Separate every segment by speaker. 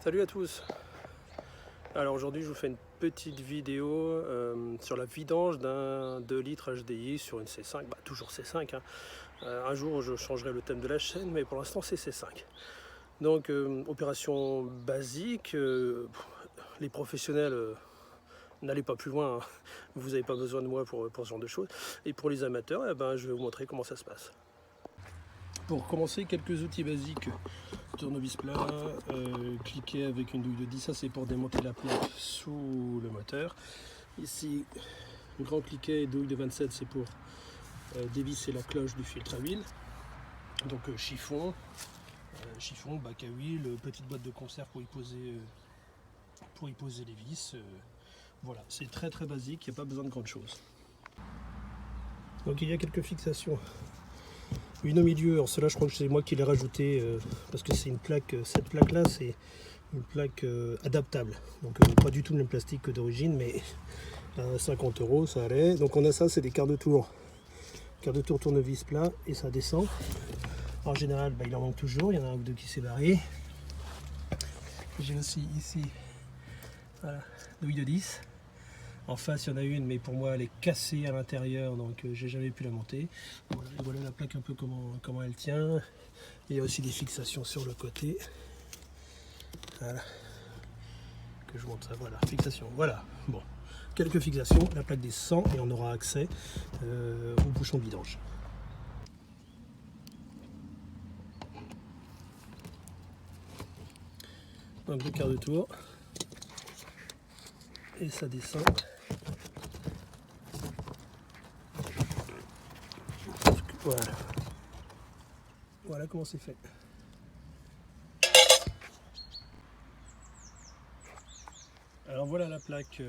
Speaker 1: Salut à tous. Alors aujourd'hui je vous fais une petite vidéo sur la vidange d'un 2 litres HDI sur une C5, toujours C5 hein. Un jour je changerai le thème de la chaîne, mais pour l'instant c'est C5. Donc opération basique, les professionnels n'allez pas plus loin, hein. Vous n'avez pas besoin de moi pour ce genre de choses. Et pour les amateurs, je vais vous montrer comment ça se passe. Pour commencer, quelques outils basiques. Tournevis plat, cliquer avec une douille de 10, ça c'est pour démonter la plaque sous le moteur. Ici, grand cliquet et douille de 27, c'est pour dévisser la cloche du filtre à huile. Donc chiffon, bac à huile, petite boîte de conserve pour y poser les vis. Voilà, c'est très basique, il n'y a pas besoin de grande chose. Donc il y a quelques fixations. Une au milieu, alors cela je crois que c'est moi qui l'ai rajouté parce que c'est une plaque, cette plaque là c'est une plaque adaptable, donc pas du tout le même plastique que d'origine, mais à 50 € ça allait. Donc on a ça, c'est des quarts de tour tournevis plat et ça descend. En général il en manque toujours, il y en a un ou deux qui s'est barré. J'ai aussi ici, voilà, douille de 10. En face il y en a une, mais pour moi elle est cassée à l'intérieur, donc j'ai jamais pu la monter. Voilà la plaque un peu comment elle tient. Il y a aussi des fixations sur le côté. Voilà. Que je montre ça, voilà, fixation, voilà. Bon, quelques fixations, la plaque descend et on aura accès au bouchon de vidange. Donc le quart de tour. Et ça descend. Voilà. Voilà comment c'est fait. Alors voilà la plaque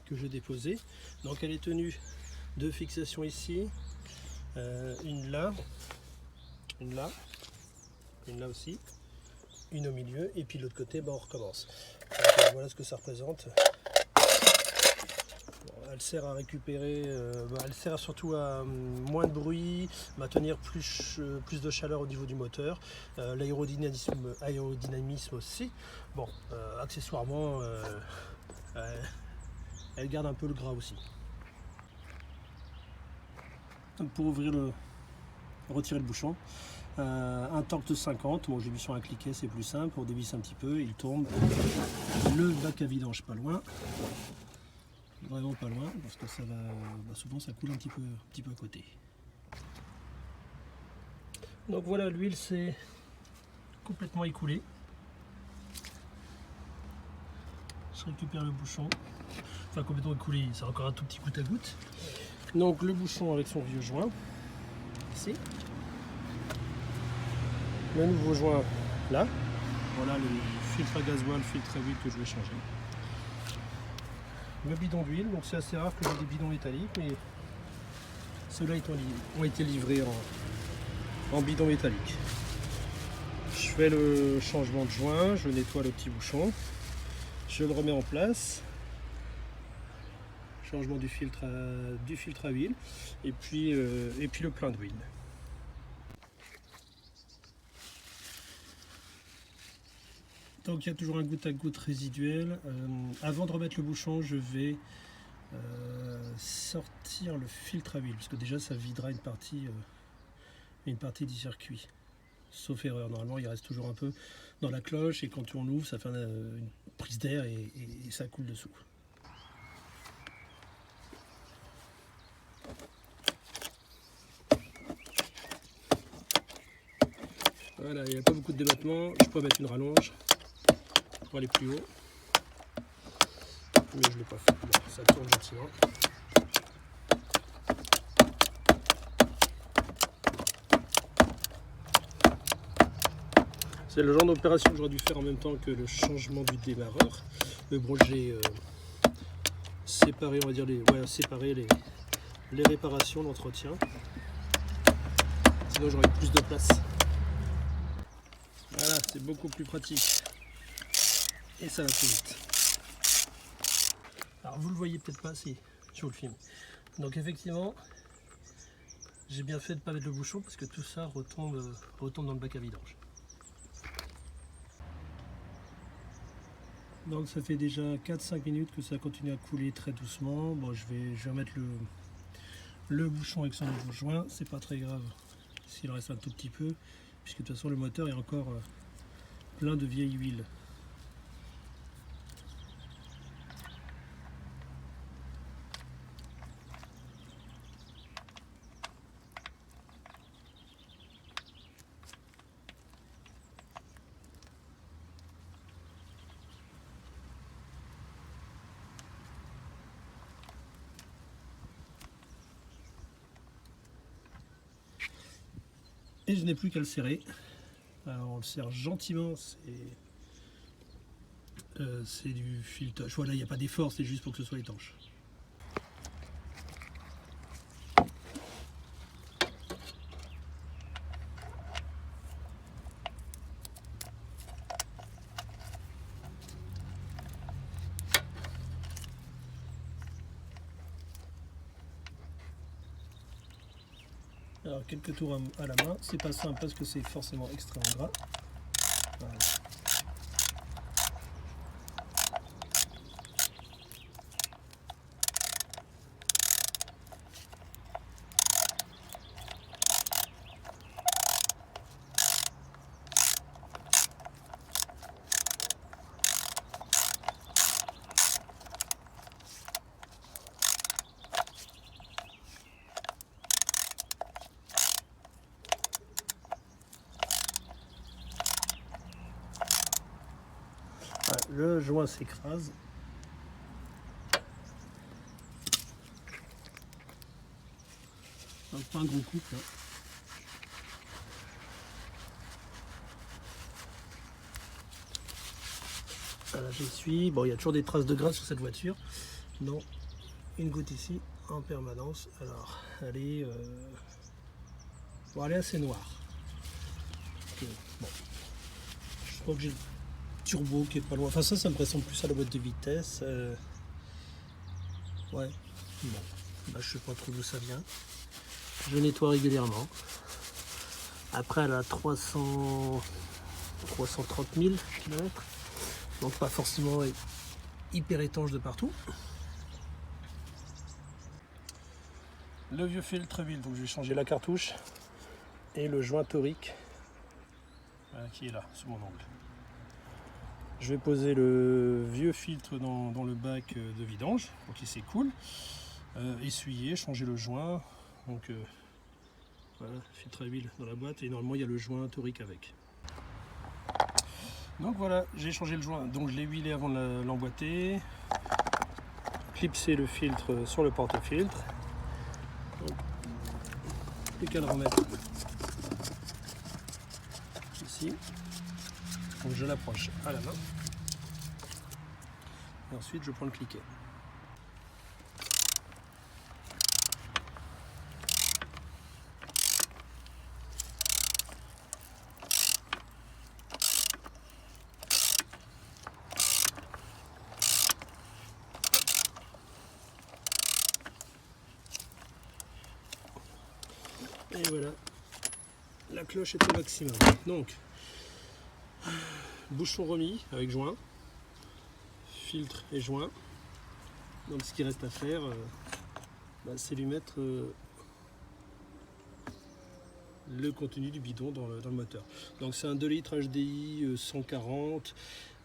Speaker 1: que j'ai déposée. Donc elle est tenue de fixations ici, une là aussi, une au milieu, et puis de l'autre côté on recommence. Donc, voilà ce que ça représente. Elle sert à récupérer, elle sert surtout à moins de bruit, à tenir plus de chaleur au niveau du moteur, l'aérodynamisme aussi. Bon, accessoirement, elle garde un peu le gras aussi. Donc pour retirer le bouchon, un torque de 50, bon, j'ai mis sur un cliquet, c'est plus simple, on dévisse un petit peu, il tombe. Le bac à vidange pas loin. Vraiment pas loin, parce que ça va, souvent ça coule un petit peu à côté. Donc voilà, l'huile s'est complètement écoulée. Je récupère le bouchon, enfin complètement écoulé, c'est encore un tout petit goutte à goutte. Donc le bouchon avec son vieux joint, ici. Le nouveau joint là. Voilà le filtre à gasoil, filtre à huile que je vais changer. Le bidon d'huile, donc c'est assez rare que j'ai des bidons métalliques, mais ceux-là ont été livrés en bidon métallique. Je fais le changement de joint, je nettoie le petit bouchon, je le remets en place, changement du filtre à huile, et puis le plein d'huile. Donc il y a toujours un goutte à goutte résiduel. Avant de remettre le bouchon, je vais sortir le filtre à huile, parce que déjà ça videra une partie du circuit. Sauf erreur, normalement il reste toujours un peu dans la cloche, et quand on l'ouvre ça fait une prise d'air et ça coule dessous. Voilà, il n'y a pas beaucoup de débattement, je peux mettre une rallonge pour aller plus haut, mais je ne l'ai pas fait, bon, ça tourne gentiment. C'est le genre d'opération que j'aurais dû faire en même temps que le changement du démarreur. Mais bon, j'ai séparé, on va dire, séparer les réparations, l'entretien. Sinon j'aurais eu plus de place. Voilà, c'est beaucoup plus pratique. Et ça va plus vite. Alors vous le voyez peut-être pas si je vous le filme. Donc effectivement, j'ai bien fait de ne pas mettre le bouchon parce que tout ça retombe dans le bac à vidange. Donc ça fait déjà 4-5 minutes que ça continue à couler très doucement. Bon, je vais remettre le bouchon avec son nouveau joint. C'est pas très grave s'il reste un tout petit peu, puisque de toute façon le moteur est encore plein de vieille huile. Et je n'ai plus qu'à le serrer. Alors on le serre gentiment, c'est du filetage. Voilà, il n'y a pas d'effort, c'est juste pour que ce soit étanche. Alors quelques tours à la main, c'est pas simple parce que c'est forcément extrêmement gras. Voilà. Le joint s'écrase. Pas un gros couple. Voilà, j'essuie. Bon, il y a toujours des traces de gras sur cette voiture. Non, une goutte ici en permanence. Alors, elle est, bon, elle est assez noire. Okay. Bon. Je crois que j'ai le turbo qui est pas loin. Enfin, ça me ressemble plus à la boîte de vitesse. Ouais. Bon, là, je sais pas trop d'où ça vient. Je nettoie régulièrement. Après, elle a 330 000 km. Donc pas forcément hyper étanche de partout. Le vieux filtre huile, donc je vais changer la cartouche et le joint torique qui est là, sous mon ongle. Je vais poser le vieux filtre dans le bac de vidange, donc il s'écoule. Essuyer, changer le joint. Donc voilà, filtre à huile dans la boîte et normalement il y a le joint torique avec. Donc voilà, j'ai changé le joint, donc je l'ai huilé avant de l'emboîter, clipser le filtre sur le porte-filtre, plus qu'à le remettre ici, donc je l'approche à la main, et ensuite je prends le cliquet. Et voilà, la cloche est au maximum. Donc, bouchon remis avec joint, filtre et joint. Donc ce qui reste à faire, c'est lui mettre le contenu du bidon dans le moteur. Donc c'est un 2 litres HDI 140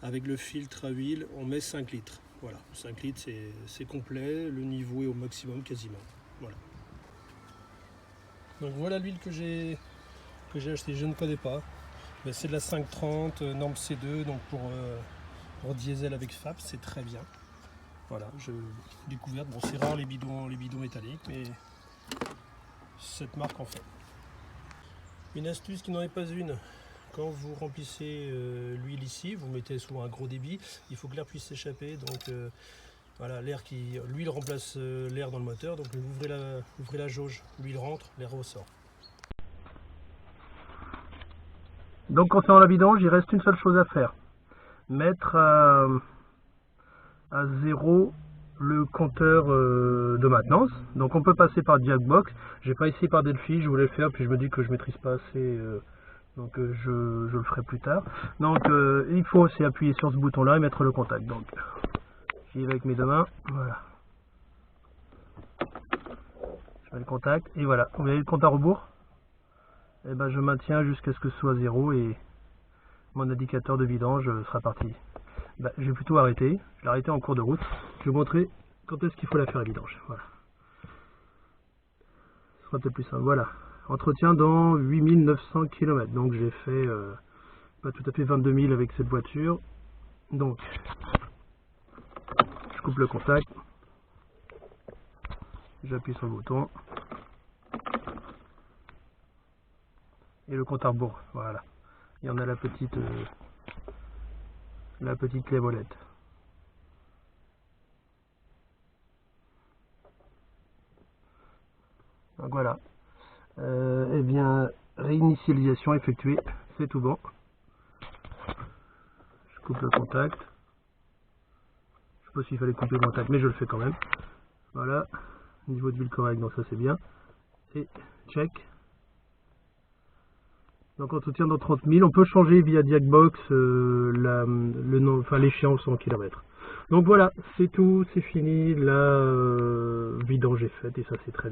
Speaker 1: avec le filtre à huile, on met 5 litres. Voilà, 5 litres c'est complet, le niveau est au maximum quasiment. Voilà. Donc voilà l'huile que j'ai acheté, je ne connais pas. C'est de la 530 norme C2, donc pour diesel avec FAP, c'est très bien. Voilà, découverte. Bon, c'est rare les bidons métalliques, mais cette marque en fait. Une astuce qui n'en est pas une. Quand vous remplissez l'huile ici, vous mettez souvent un gros débit, il faut que l'air puisse s'échapper. Donc voilà, l'huile remplace l'air dans le moteur, donc vous ouvrez la jauge, l'huile rentre, l'air ressort. Donc concernant la vidange, il reste une seule chose à faire. Mettre à 0 le compteur de maintenance. Donc on peut passer par Jackbox. J'ai pas essayé par Delphi, je voulais le faire, puis je me dis que je maîtrise pas assez Donc je le ferai plus tard. Donc il faut aussi appuyer sur ce bouton là et mettre le contact. Donc j'y vais avec mes deux mains, voilà. Je mets le contact et voilà. Vous voyez le compte à rebours? Et ben je maintiens jusqu'à ce que ce soit 0 et mon indicateur de vidange sera parti. Ben, je vais plutôt arrêter. Je l'ai arrêté en cours de route. Je vais vous montrer quand est-ce qu'il faut la faire la vidange. Voilà. Ce sera peut-être plus simple. Voilà. Entretien dans 8900 km. Donc j'ai fait pas tout à fait 22 000 avec cette voiture. Donc je coupe le contact. J'appuie sur le bouton. Et le compte à rebours. Voilà. Il y en a la petite clé molette. Donc voilà. Eh bien, réinitialisation effectuée, c'est tout bon. Je coupe le contact. Je sais pas s'il fallait couper le contact, mais je le fais quand même. Voilà. Niveau de huile correct, donc ça c'est bien. Et check. Donc entretien dans 30 000. On peut changer via Diagbox l'échéance en kilomètres. Donc voilà, c'est tout, c'est fini. La vidange est faite et ça c'est très bien.